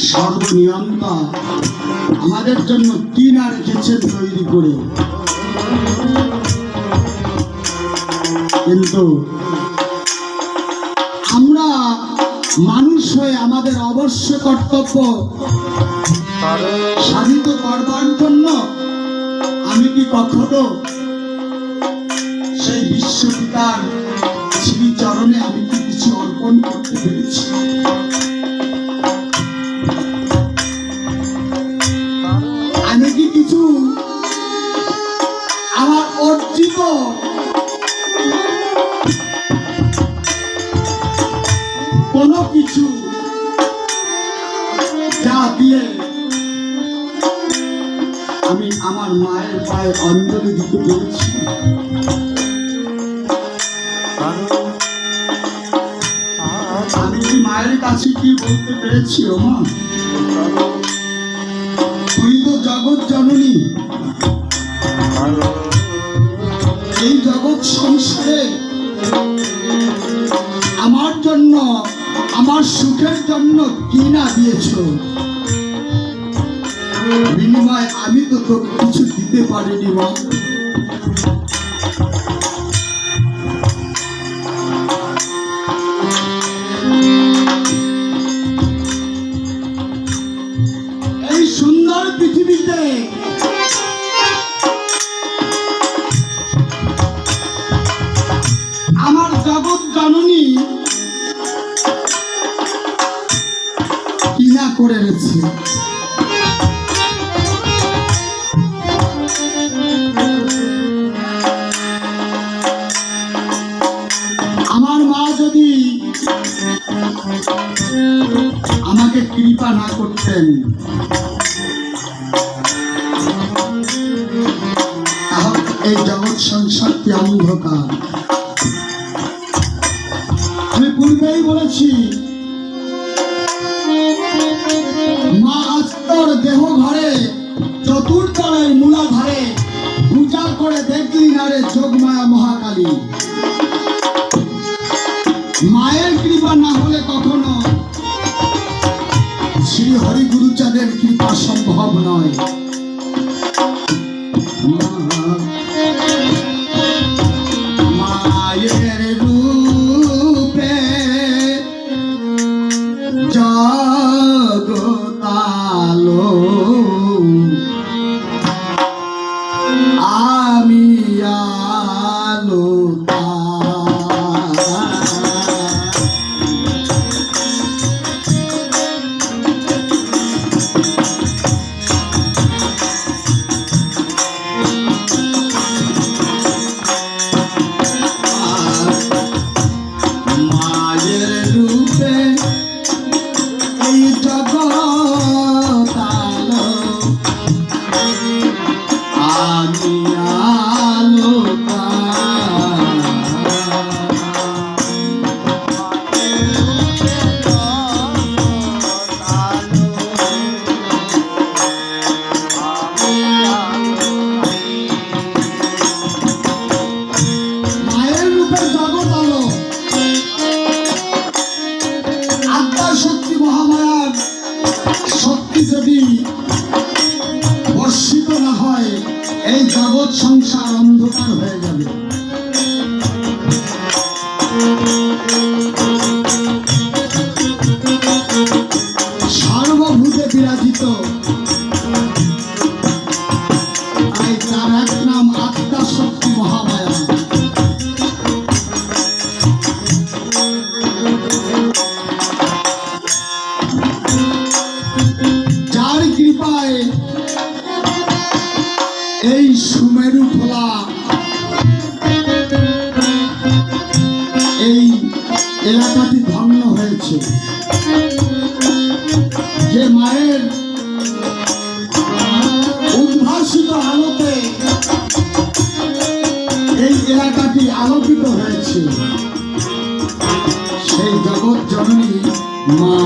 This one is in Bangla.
সর্বনিয়ন্তা আমাদের জন্য কি না রেখেছেন তৈরি করে। কিন্তু আমরা মানুষ হয়ে আমাদের অবশ্য কর্তব্য সাধিত করবার জন্য আমি কি কখনো সেই বিশ্বপিতার শ্রীচরণে আমি কি কিছু অর্পণ করতে পেরেছি? আমি কি কিছু আমার অর্জিত কোনো কিছু যা দিয়ে আমি আমার মায়ের পায়ে অঞ্জলি দিতে পেরেছি? আমি কি মায়ের কাছে কি বলতে পেরেছি, ও মা তুই তো জগৎ জননী, এই জগৎ সংসারে আমার জন্য আমার সুখের জন্য কি না দিয়েছ, বিনিময় আমি তো তোকে কিছু দিতে পারিনি মা। এই সুন্দর পৃথিবীতে আমার জগৎ জননী কি না করে গেছে। আমার মা যদি আমাকে কৃপা না করতেন তাহলে এই জগৎ সংসারটি অন্ধকার। আমি পূর্বেই বলেছি মা আজ তোর দেহ ঘরে চতুর্তলায় মূলাধারে পূজা করে দেখলি না রে যোগমায়া মহাকালী। মায়ের কৃপা না হলে কখনো শ্রী হরি গুরুচাঁদের কৃপা সম্ভব নয়। মায়ের রূপে জগতালো আমি আলো এই জগৎ সংসার অন্ধকার হয়ে যাবে। সর্বভূতে বিরাজিত তাই তার এক নাম আত্মা শক্তি মহামায়া। যার কৃপায় এই সুমেরু খোলা এই এলাকাটি ধন্য হয়েছে, যে মায়ের উদ্ভাসিত আলোতে এই এলাকাটি আলোকিত হয়েছে। সেই জগৎ জননী মা